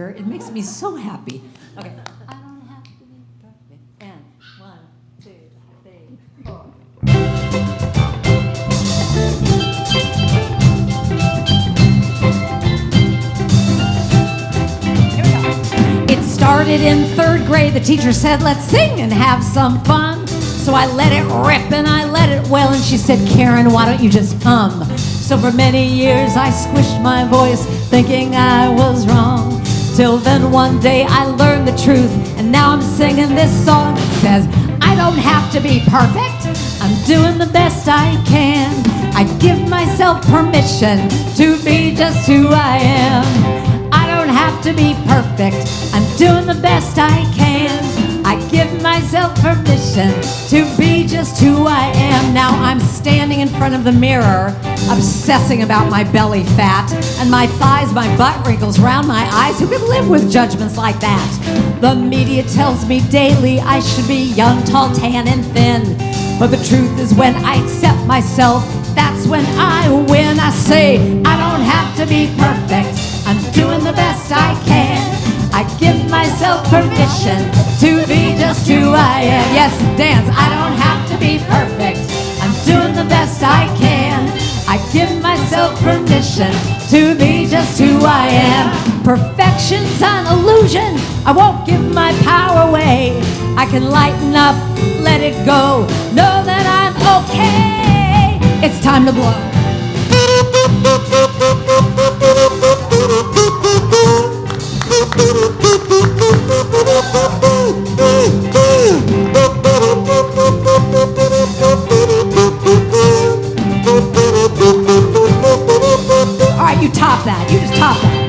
It makes me so happy. Okay. I don't have to be perfect. And 1, 2, 3, 4. Here we go. It started in 3rd grade. The teacher said, let's sing and have some fun. So I let it rip and I let it well. And she said, Karen, why don't you just hum? So for many years I squished my voice thinking I was wrong. Till then one day I learned the truth, and now I'm singing this song that says, I don't have to be perfect, I'm doing the best I can. I give myself permission to be just who I am. I don't have to be perfect, I'm doing the best I can. I give myself permission to be just who I am. Now I'm standing in front of the mirror, obsessing about my belly fat and my thighs, my butt wrinkles, round my eyes. Who could live with judgments like that? The media tells me daily I should be young, tall, tan, and thin. But the truth is when I accept myself, that's when I win. I say, I don't have to be perfect, I'm doing the best I can. I give myself permission to be just who I am. Yes, dance. I don't have to be perfect, I'm doing the best I can. I give myself permission to be just who I am. Perfection's an illusion, I won't give my power away. I can lighten up, let it go, know that I'm okay. It's time to blow. All right, you top that. You just top that.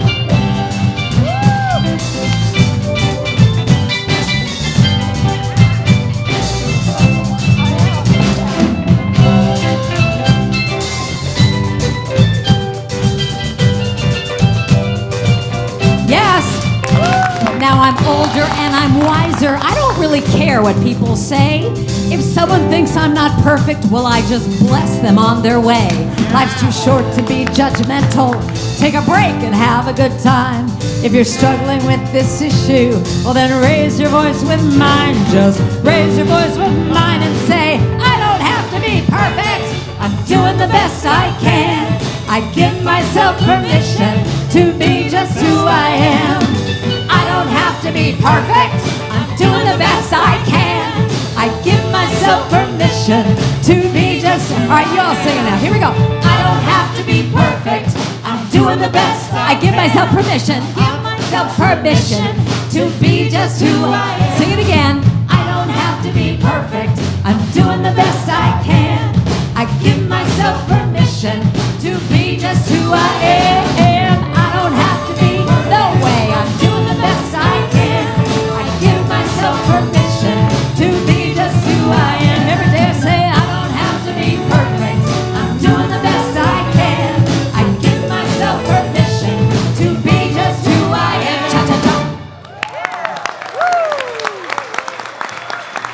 Now I'm older and I'm wiser. I don't really care what people say. If someone thinks I'm not perfect, well, I just bless them on their way. Life's too short to be judgmental. Take a break and have a good time. If you're struggling with this issue, well, then raise your voice with mine. Just raise your voice with mine and say, I don't have to be perfect, I'm doing the best I can. I give myself permission to be just who I am. I don't have to be perfect, I'm doing the best I can. I give myself permission to be just... All right, you all sing it now. Here we go. I don't have to be perfect, I'm doing the best I give myself permission. Give myself permission to be just who I am. Sing it again. I don't have to be perfect, I'm doing the best I can. I give myself permission to be just who I am. I don't have to be, no way, I'm doing the best I can. I give myself permission to be just who I am. Every day I say I don't have to be perfect, I'm doing the best I can. I give myself permission to be just who I am. Cha-cha-cha.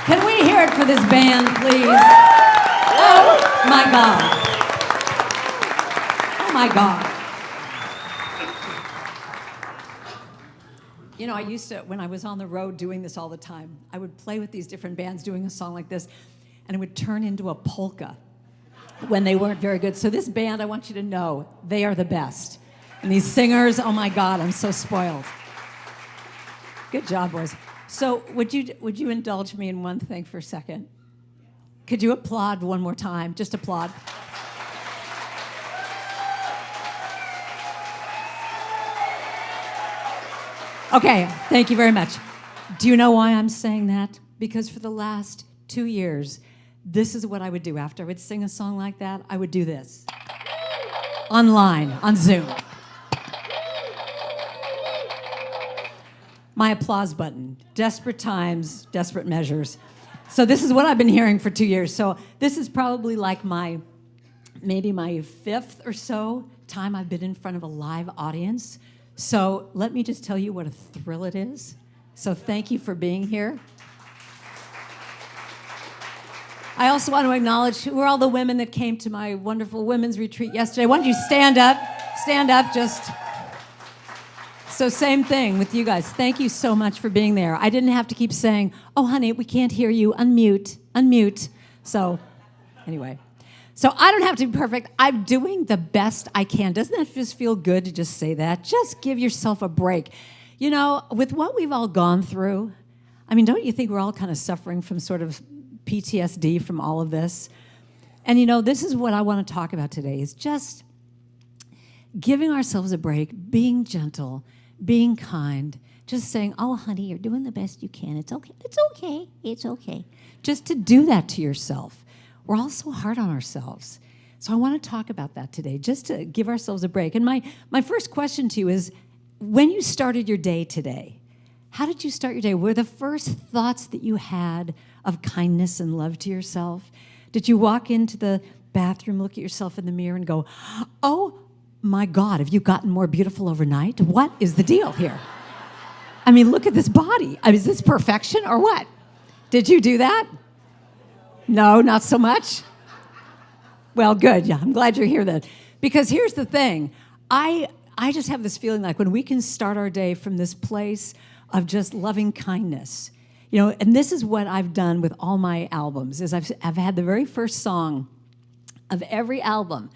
Can we hear it for this band, please? Oh my God. Oh my God. You know, I used to, when I was on the road doing this all the time, I would play with these different bands doing a song like this, and it would turn into a polka when they weren't very good. So this band, I want you to know, they are the best. And these singers, oh my God, I'm so spoiled. Good job, boys. So would you indulge me in one thing for a second? Could you applaud one more time? Just applaud. Okay, thank you very much. Do you know why I'm saying that? Because for the last 2 years, this is what I would do. After I would sing a song like that, I would do this. Online, on Zoom. My applause button. Desperate times, desperate measures. So this is what I've been hearing for 2 years. So this is probably like maybe my 5th or so time I've been in front of a live audience. So let me just tell you what a thrill it is. So thank you for being here. I also want to acknowledge who are all the women that came to my wonderful women's retreat yesterday. Why don't you stand up, just So same thing with you guys. Thank you so much for being there. I didn't have to keep saying, oh, honey, we can't hear you. Unmute, unmute. So anyway. So I don't have to be perfect. I'm doing the best I can. Doesn't that just feel good to just say that? Just give yourself a break. You know, with what we've all gone through, I mean, don't you think we're all kind of suffering from sort of PTSD from all of this? And you know, this is what I want to talk about today, is just giving ourselves a break, being gentle, being kind, just saying, oh, honey, you're doing the best you can. It's okay. It's okay. It's okay. Just to do that to yourself. We're all so hard on ourselves. So I want to talk about that today, just to give ourselves a break. And my first question to you is, when you started your day today, how did you start your day? Were the first thoughts that you had of kindness and love to yourself? Did you walk into the bathroom, look at yourself in the mirror and go, oh my God, have you gotten more beautiful overnight? What is the deal here? I mean, look at this body. I mean, is this perfection or what? Did you do that? No, not so much? Well, good. Yeah, I'm glad you're here then. Because here's the thing. I just have this feeling like when we can start our day from this place of just loving kindness, you know, and this is what I've done with all my albums, is I've had the very first song of every album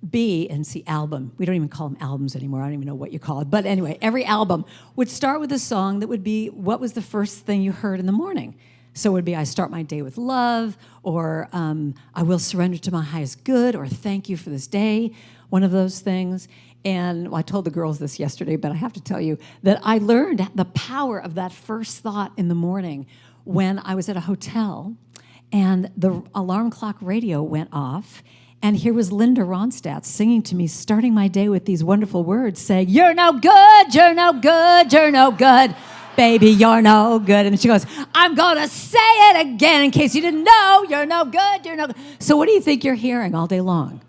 be, and see, album, we don't even call them albums anymore. I don't even know what you call it. But anyway, every album would start with a song that would be, what was the first thing you heard in the morning? So it would be, I start my day with love, or I will surrender to my highest good, or thank you for this day, one of those things. And well, I told the girls this yesterday, but I have to tell you that I learned the power of that first thought in the morning when I was at a hotel and the alarm clock radio went off, and here was Linda Ronstadt singing to me, starting my day with these wonderful words, saying, you're no good, you're no good, you're no good. Baby, you're no good. And she goes, I'm going to say it again in case you didn't know. You're no good. You're no good. So what do you think you're hearing all day long?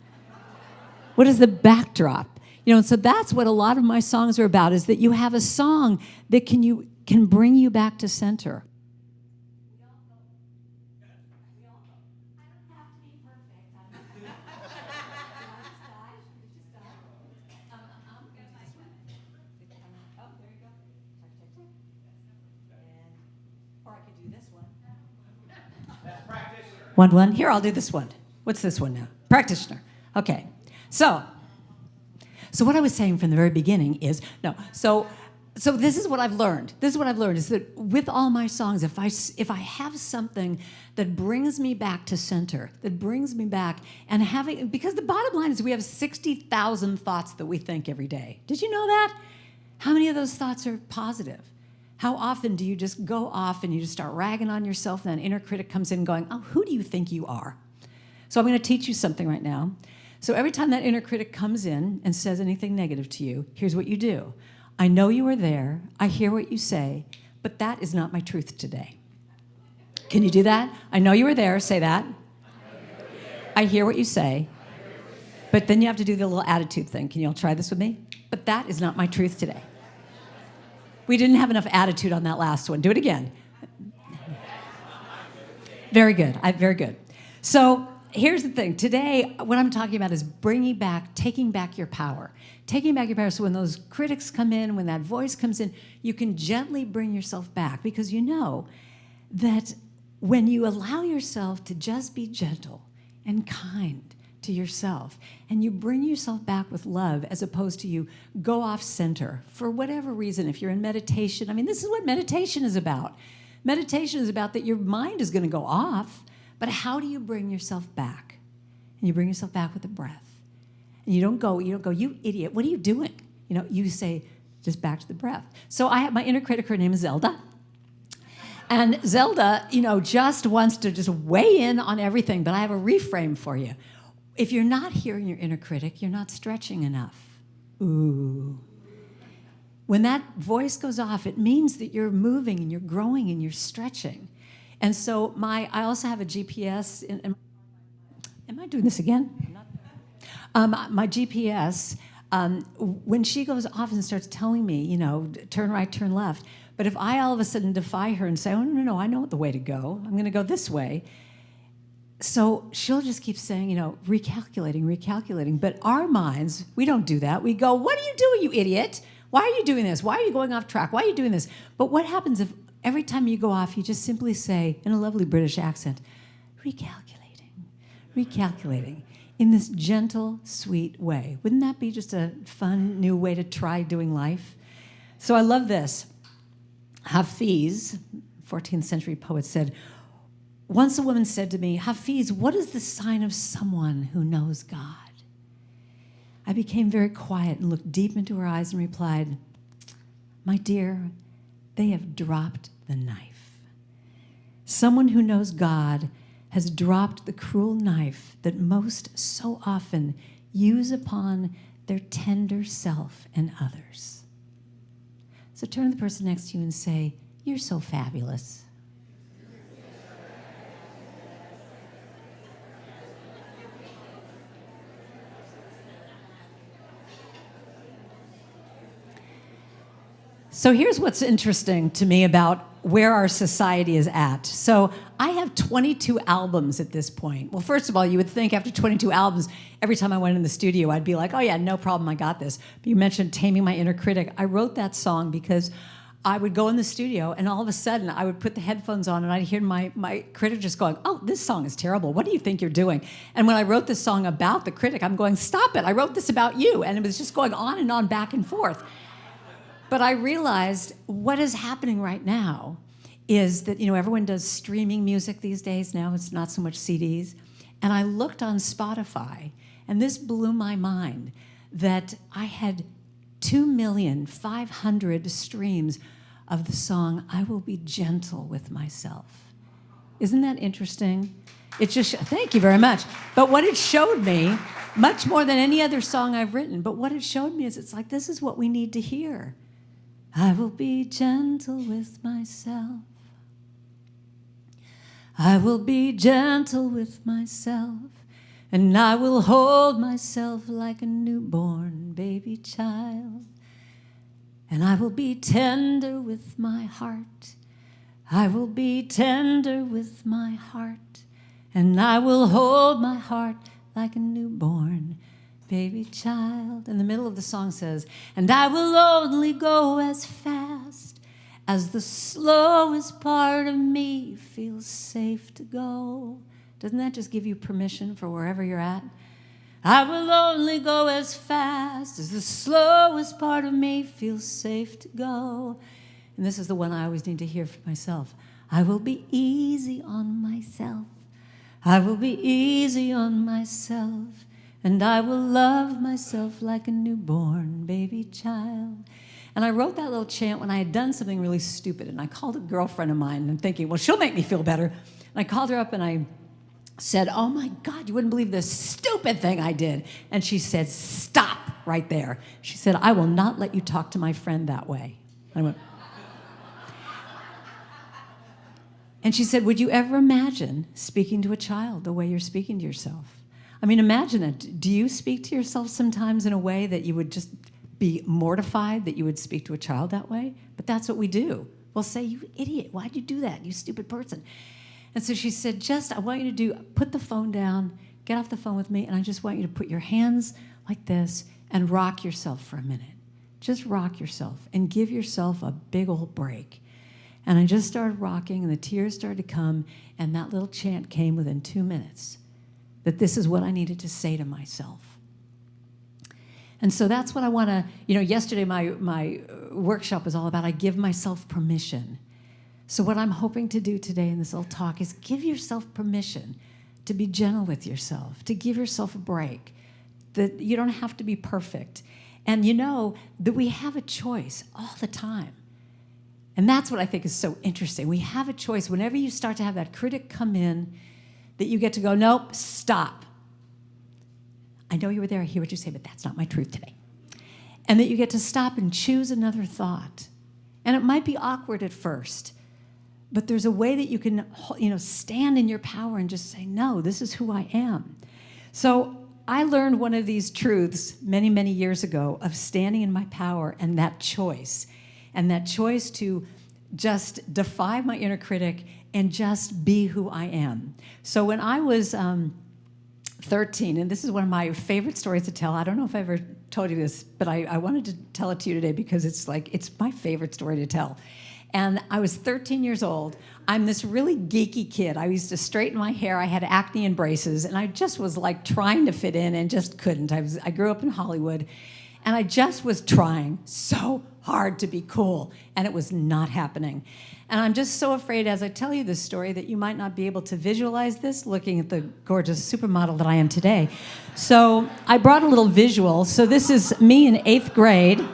What is the backdrop? You know, and so that's what a lot of my songs are about, is that you have a song that can bring you back to center. One. Here, I'll do this one. What's this one now? Practitioner. Okay. So what I was saying from the very beginning is, so this is what I've learned. This is what I've learned, is that with all my songs, if I have something that brings me back to center, that brings me back, and because the bottom line is we have 60,000 thoughts that we think every day. Did you know that? How many of those thoughts are positive? How often do you just go off and you just start ragging on yourself, and that inner critic comes in going, oh, who do you think you are? So I'm going to teach you something right now. So every time that inner critic comes in and says anything negative to you, here's what you do. I know you are there. I hear what you say, but that is not my truth today. Can you do that? I know you are there. Say that. I hear what you say. But then you have to do the little attitude thing. Can you all try this with me? But that is not my truth today. We didn't have enough attitude on that last one. Do it again. Very good. Very good. So here's the thing. Today, what I'm talking about is taking back your power. Taking back your power. So when those critics come in, when that voice comes in, you can gently bring yourself back, because you know that when you allow yourself to just be gentle and kind to yourself, and you bring yourself back with love, as opposed to you go off center for whatever reason. If you're in meditation, I mean, this is what meditation is about. Meditation is about that your mind is going to go off, but how do you bring yourself back? And you bring yourself back with a breath. And you don't go, you idiot, what are you doing? You know, you say, just back to the breath. So I have my inner critic, her name is Zelda. And Zelda, just wants to just weigh in on everything, but I have a reframe for you. If you're not hearing your inner critic, you're not stretching enough. Ooh. When that voice goes off, it means that you're moving and you're growing and you're stretching. And so I also have a GPS. Am I doing this again? My GPS, when she goes off and starts telling me, turn right, turn left, but if I all of a sudden defy her and say, oh, no, I know the way to go. I'm going to go this way. So she'll just keep saying, recalculating. But our minds, we don't do that. We go, what are you doing, you idiot? Why are you doing this? Why are you going off track? Why are you doing this? But what happens if every time you go off, you just simply say, in a lovely British accent, recalculating, in this gentle, sweet way? Wouldn't that be just a fun, new way to try doing life? So I love this. Hafiz, 14th century poet, said, once a woman said to me, Hafiz, what is the sign of someone who knows God? I became very quiet and looked deep into her eyes and replied, my dear, they have dropped the knife. Someone who knows God has dropped the cruel knife that most so often use upon their tender self and others. So turn to the person next to you and say, you're so fabulous. So here's what's interesting to me about where our society is at. So I have 22 albums at this point. Well, first of all, you would think after 22 albums, every time I went in the studio, I'd be like, oh yeah, no problem, I got this. But you mentioned Taming My Inner Critic. I wrote that song because I would go in the studio and all of a sudden I would put the headphones on and I'd hear my critic just going, oh, this song is terrible. What do you think you're doing? And when I wrote this song about the critic, I'm going, stop it. I wrote this about you. And it was just going on, back and forth. But I realized what is happening right now is that, everyone does streaming music these days now. It's not so much CDs. And I looked on Spotify, and this blew my mind, that I had 2,500,000 streams of the song, I Will Be Gentle With Myself. Isn't that interesting? It just, thank you very much. But what it showed me, much more than any other song I've written, but what it showed me is it's like, this is what we need to hear. I will be gentle with myself. I will be gentle with myself, and I will hold myself like a newborn baby child. And I will be tender with my heart. I will be tender with my heart, and I will hold my heart like a newborn baby child. And the middle of the song says, and I will only go as fast as the slowest part of me feels safe to go. Doesn't that just give you permission for wherever you're at? I will only go as fast as the slowest part of me feels safe to go. And this is the one I always need to hear for myself. I will be easy on myself. I will be easy on myself. And I will love myself like a newborn baby child. And I wrote that little chant when I had done something really stupid. And I called a girlfriend of mine and thinking, well, she'll make me feel better. And I called her up and I said, oh my God, you wouldn't believe this stupid thing I did. And she said, stop right there. She said, I will not let you talk to my friend that way. I went, and she said, would you ever imagine speaking to a child the way you're speaking to yourself? I mean, imagine it. Do you speak to yourself sometimes in a way that you would just be mortified that you would speak to a child that way? But that's what we do. We'll say, you idiot, why'd you do that, you stupid person? And so she said, I want you to put the phone down, get off the phone with me, and I just want you to put your hands like this and rock yourself for a minute. Just rock yourself and give yourself a big old break. And I just started rocking, and the tears started to come, and that little chant came within 2 minutes. That this is what I needed to say to myself. And so that's what I want to, yesterday my workshop was all about I give myself permission. So what I'm hoping to do today in this little talk is give yourself permission to be gentle with yourself, to give yourself a break, that you don't have to be perfect. And that we have a choice all the time. And that's what I think is so interesting. We have a choice whenever you start to have that critic come in, that you get to go, nope, stop. I know you were there, I hear what you say, but that's not my truth today. And that you get to stop and choose another thought. And it might be awkward at first, but there's a way that you can, stand in your power and just say, no, this is who I am. So I learned one of these truths many, many years ago of standing in my power and that choice to just defy my inner critic and just be who I am. So when I was 13, and this is one of my favorite stories to tell. I don't know if I ever told you this, but I wanted to tell it to you today because it's my favorite story to tell. And I was 13 years old. I'm this really geeky kid. I used to straighten my hair. I had acne and braces, and I just was like trying to fit in and just couldn't. I grew up in Hollywood, and I just was trying so hard to be cool, and it was not happening. And I'm just so afraid as I tell you this story that you might not be able to visualize this looking at the gorgeous supermodel that I am today. So I brought a little visual. So this is me in 8th grade.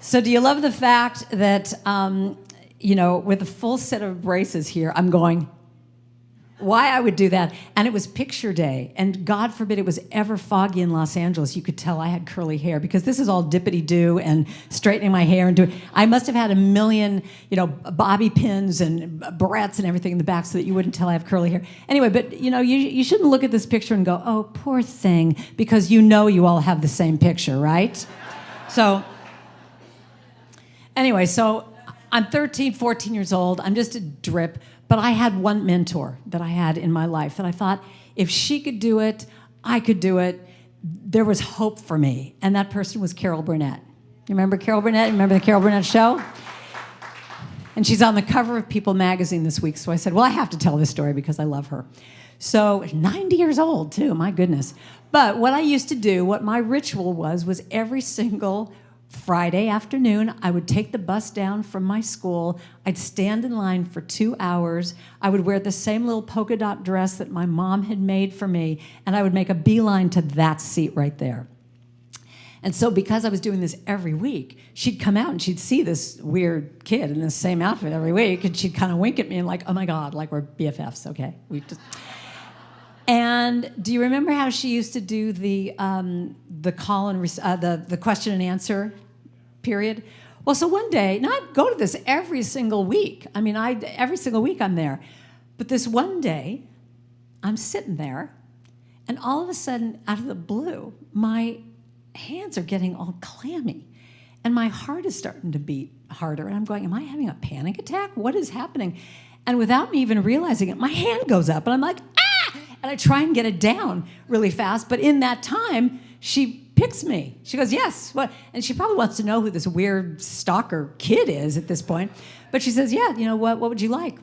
So do you love the fact that, with a full set of braces here, I'm going, why I would do that? And it was picture day. And God forbid it was ever foggy in Los Angeles. You could tell I had curly hair because this is all dippity-doo and straightening my hair and doing. I must have had a million, bobby pins and barrettes and everything in the back so that you wouldn't tell I have curly hair. Anyway, but, you shouldn't look at this picture and go, oh, poor thing, because you all have the same picture, right? Anyway, so I'm 13, 14 years old. I'm just a drip. But I had one mentor that I had in my life that I thought, if she could do it, I could do it. There was hope for me. And that person was Carol Burnett. You remember Carol Burnett? Remember the Carol Burnett show? And she's on the cover of People magazine this week. So I said, well, I have to tell this story because I love her. So 90 years old, too. My goodness. But what I used to do, what my ritual was every single Friday afternoon, I would take the bus down from my school. I'd stand in line for 2 hours. I would wear the same little polka dot dress that my mom had made for me, and I would make a beeline to that seat right there. And so because I was doing this every week, she'd come out and she'd see this weird kid in the same outfit every week, and she'd kind of wink at me and like, oh my God, like we're BFFs, okay? And do you remember how she used to do the call and the question and answer period? Well, so one day, now I go to this every single week. I mean, every single week I'm there. But this one day, I'm sitting there, and all of a sudden, out of the blue, my hands are getting all clammy, and my heart is starting to beat harder. And I'm going, am I having a panic attack? What is happening? And without me even realizing it, my hand goes up, and I'm like, and I try and get it down really fast, but in that time, she picks me. She goes, yes, what? And she probably wants to know who this weird stalker kid is at this point. But she says, yeah, what would you like?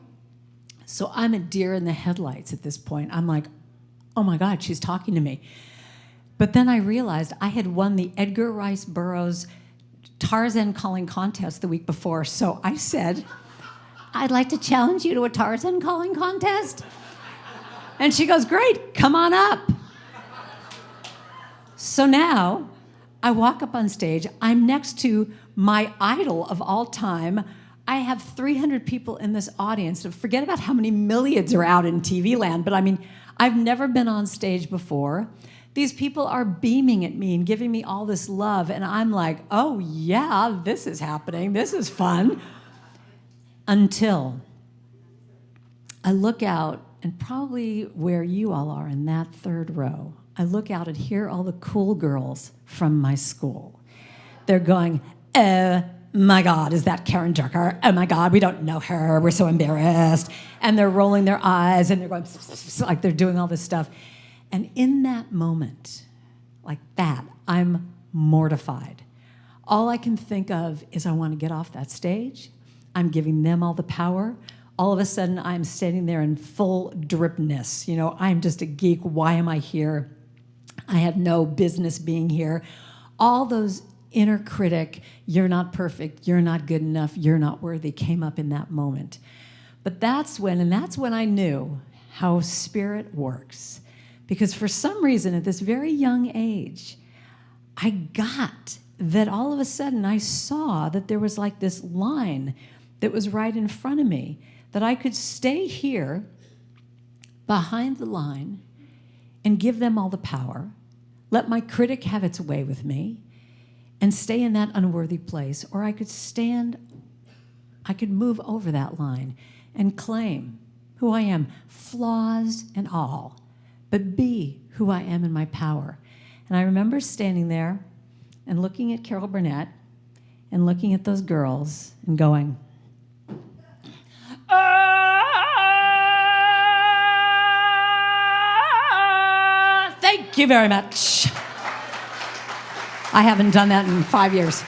So I'm a deer in the headlights at this point. I'm like, oh my God, she's talking to me. But then I realized I had won the Edgar Rice Burroughs Tarzan calling contest the week before. So I said, I'd like to challenge you to a Tarzan calling contest. And she goes, great, come on up. So now I walk up on stage. I'm next to my idol of all time. I have 300 people in this audience. So forget about how many millions are out in TV land, but I mean, I've never been on stage before. These people are beaming at me and giving me all this love, and I'm like, oh yeah, this is happening. This is fun. Until I look out, and probably where you all are in that third row, I look out and hear all the cool girls from my school. They're going, oh my God, is that Karen Drucker? Oh my God, we don't know her. We're so embarrassed. And they're rolling their eyes and they're going, like they're doing all this stuff. And in that moment, like that, I'm mortified. All I can think of is I want to get off that stage. I'm giving them all the power. All of a sudden, I'm standing there in full dripness. I'm just a geek. Why am I here? I have no business being here. All those inner critic, you're not perfect, you're not good enough, you're not worthy, came up in that moment. But that's when I knew how spirit works. Because for some reason, at this very young age, I got that all of a sudden I saw that there was like this line that was right in front of me, that I could stay here behind the line and give them all the power, let my critic have its way with me, and stay in that unworthy place. Or I could move over that line and claim who I am, flaws and all, but be who I am in my power. And I remember standing there and looking at Carol Burnett and looking at those girls and going, Thank you very much. I haven't done that in 5 years.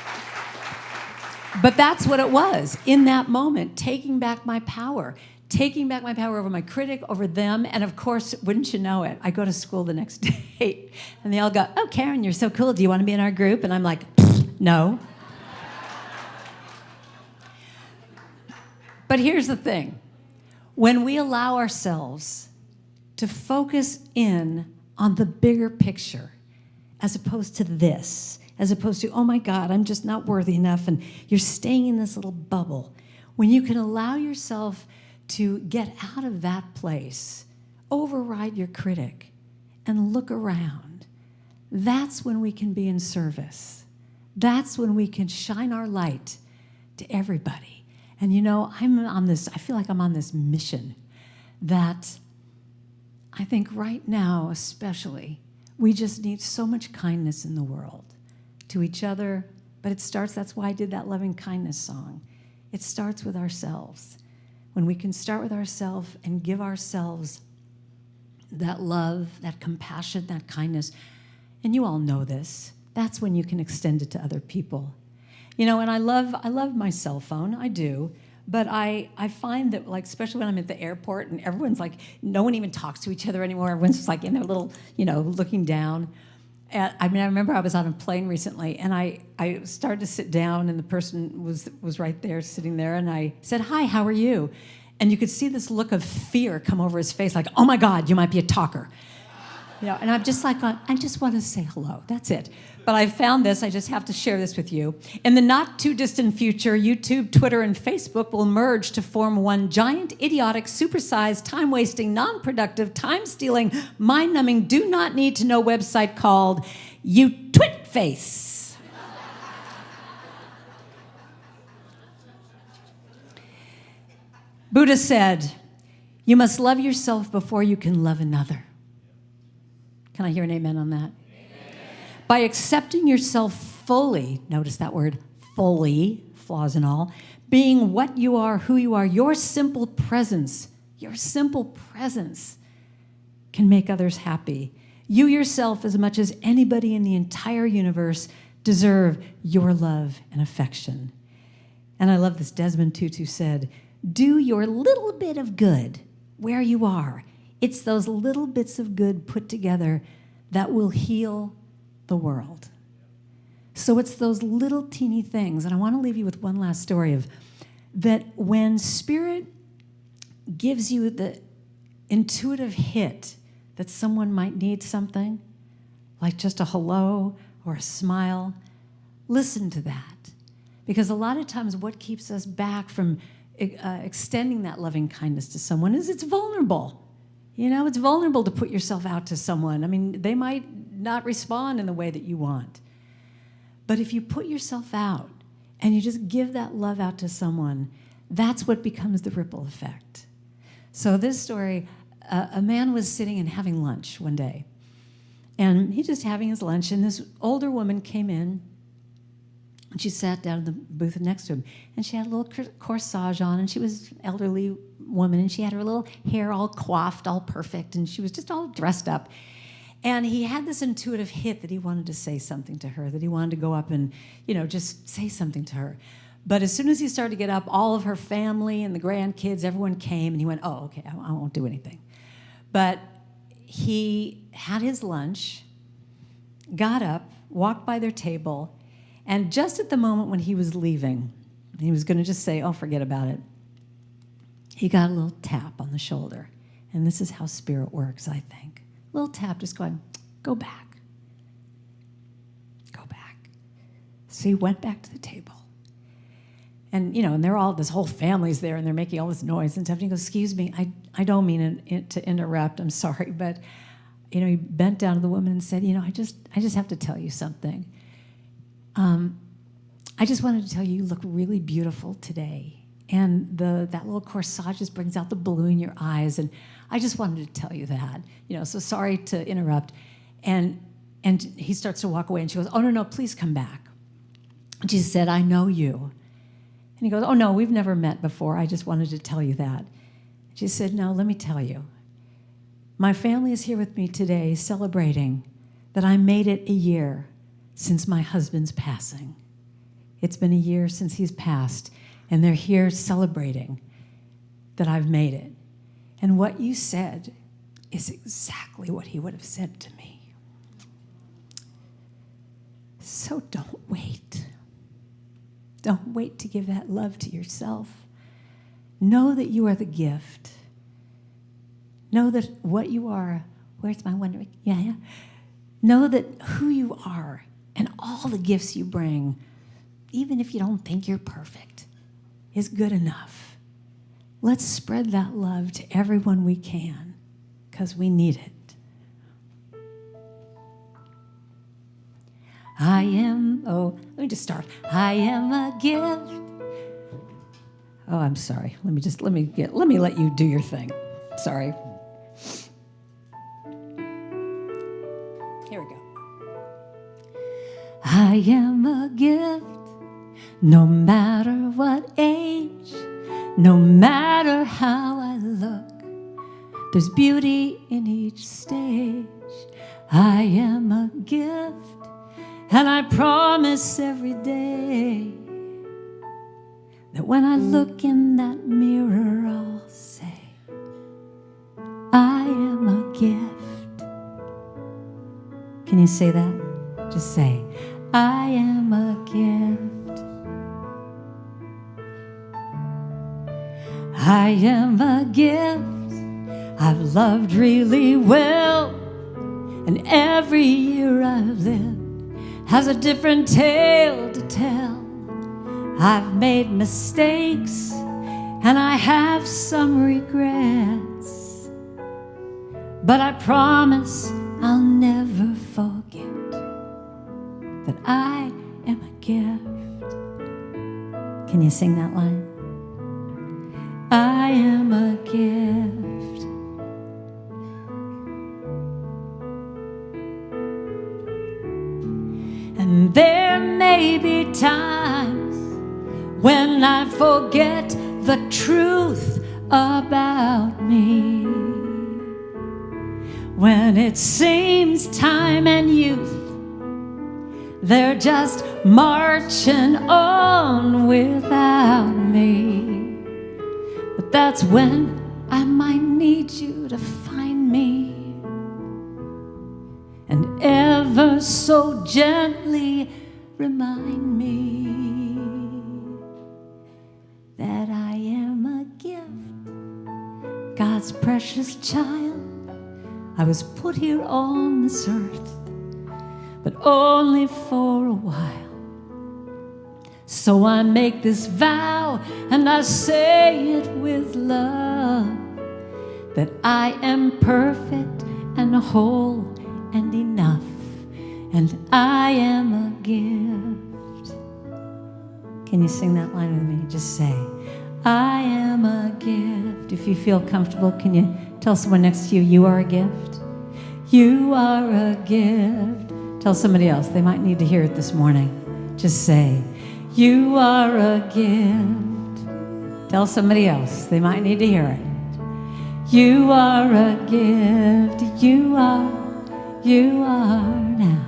But that's what it was in that moment, taking back my power over my critic, over them. And of course, wouldn't you know it, I go to school the next day and they all go, oh, Karen, you're so cool. Do you want to be in our group? And I'm like, no. But here's the thing. When we allow ourselves to focus in on the bigger picture, as opposed to this, as opposed to, oh my God, I'm just not worthy enough, and you're staying in this little bubble. When you can allow yourself to get out of that place, override your critic, and look around, that's when we can be in service. That's when we can shine our light to everybody. And you know, I feel like I'm on this mission that I think right now especially, we just need so much kindness in the world to each other, but it starts, that's why I did that loving kindness song. It starts with ourselves. When we can start with ourselves and give ourselves that love, that compassion, that kindness, and you all know this, that's when you can extend it to other people. You know, and I love my cell phone, I do, but I find that, like, especially when I'm at the airport and everyone's like, no one even talks to each other anymore. Everyone's just like in their little, looking down. And, I remember I was on a plane recently and I started to sit down and the person was right there, sitting there, and I said, hi, how are you? And you could see this look of fear come over his face, like, oh my God, you might be a talker. And I'm just like, I just want to say hello. That's it. But I found this. I just have to share this with you. In the not-too-distant future, YouTube, Twitter, and Facebook will merge to form one giant, idiotic, supersized, time-wasting, non-productive, time-stealing, mind-numbing, do-not-need-to-know website called YouTwitFace. Buddha said, you must love yourself before you can love another. Can I hear an amen on that? Amen. By accepting yourself fully, notice that word, fully, flaws and all, being what you are, who you are, your simple presence can make others happy. You yourself, as much as anybody in the entire universe, deserve your love and affection. And I love this. Desmond Tutu said, do your little bit of good where you are. It's those little bits of good put together that will heal the world. So it's those little teeny things. And I want to leave you with one last story of that when Spirit gives you the intuitive hit that someone might need something, like just a hello or a smile, listen to that. Because a lot of times what keeps us back from extending that loving kindness to someone is it's vulnerable. It's vulnerable to put yourself out to someone. I mean, they might not respond in the way that you want. But if you put yourself out and you just give that love out to someone, that's what becomes the ripple effect. So this story, a man was sitting and having lunch one day. And he's just having his lunch, and this older woman came in, and she sat down in the booth next to him. And she had a little corsage on, and she was an elderly woman, and she had her little hair all coiffed, all perfect, and she was just all dressed up. And he had this intuitive hit that he wanted to say something to her, that he wanted to go up and, just say something to her. But as soon as he started to get up, all of her family and the grandkids, everyone came, and he went, oh, okay, I won't do anything. But he had his lunch, got up, walked by their table, and just at the moment when he was leaving, he was going to just say, oh, forget about it, he got a little tap on the shoulder. And this is how Spirit works, I think. A little tap, just going, go back. Go back. So he went back to the table. And, and they're all, this whole family's there, and they're making all this noise and stuff. And he goes, excuse me, I don't mean to interrupt, I'm sorry, but, he bent down to the woman and said, I just have to tell you something. I just wanted to tell you look really beautiful today. And that little corsage just brings out the blue in your eyes. And I just wanted to tell you that, so sorry to interrupt. And he starts to walk away, and she goes, oh, no, please come back. And she said, I know you. And he goes, oh, no, we've never met before. I just wanted to tell you that. She said, no, let me tell you. My family is here with me today celebrating that I made it a year since my husband's passing. It's been a year since he's passed, and they're here celebrating that I've made it. And what you said is exactly what he would have said to me. So don't wait. Don't wait to give that love to yourself. Know that you are the gift. Know that what you are, where's my wondering? Yeah. Know that who you are and all the gifts you bring, even if you don't think you're perfect, is good enough. Let's spread that love to everyone we can, because we need it. Let me just start. I am a gift. Oh, I'm sorry. Let me let you do your thing. Sorry. Here we go. I am a gift, no matter what age, no matter how I look. There's beauty in each stage. I am a gift, and I promise every day that when I look in that mirror, I'll say, I am a gift. Can you say that? Just say, I am a gift. I am a gift. I've loved really well, and every year I've lived has a different tale to tell. I've made mistakes, and I have some regrets, but I promise I'll never forget that I am a gift. Can you sing that line? I am a gift. And there may be times when I forget the truth about me, when it seems time and youth, they're just marching on without me. But that's when I might need you to find me and ever so gently remind me that I am a gift, God's precious child. I was put here on this earth, but only for a while. So I make this vow, and I say it with love, that I am perfect and whole and enough, and I am a gift. Can you sing that line with me? Just say, I am a gift. If you feel comfortable, can you tell someone next to you, you are a gift? You are a gift. Tell somebody else, they might need to hear it this morning. Just say, you are a gift. Tell somebody else, they might need to hear it. You are a gift. You are now.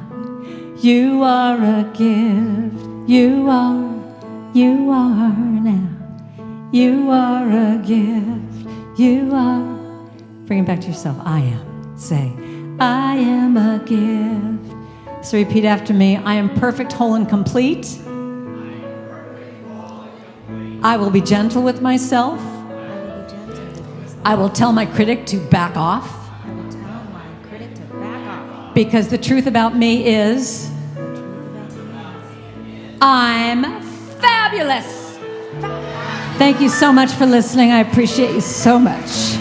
You are a gift. You are now. You are a gift. You are. Bring it back to yourself. I am. Say, I am a gift. So repeat after me. I am perfect, whole, and complete. I will be gentle with myself. I will tell my critic to back off. Because the truth about me is, I'm fabulous. Thank you so much for listening. I appreciate you so much.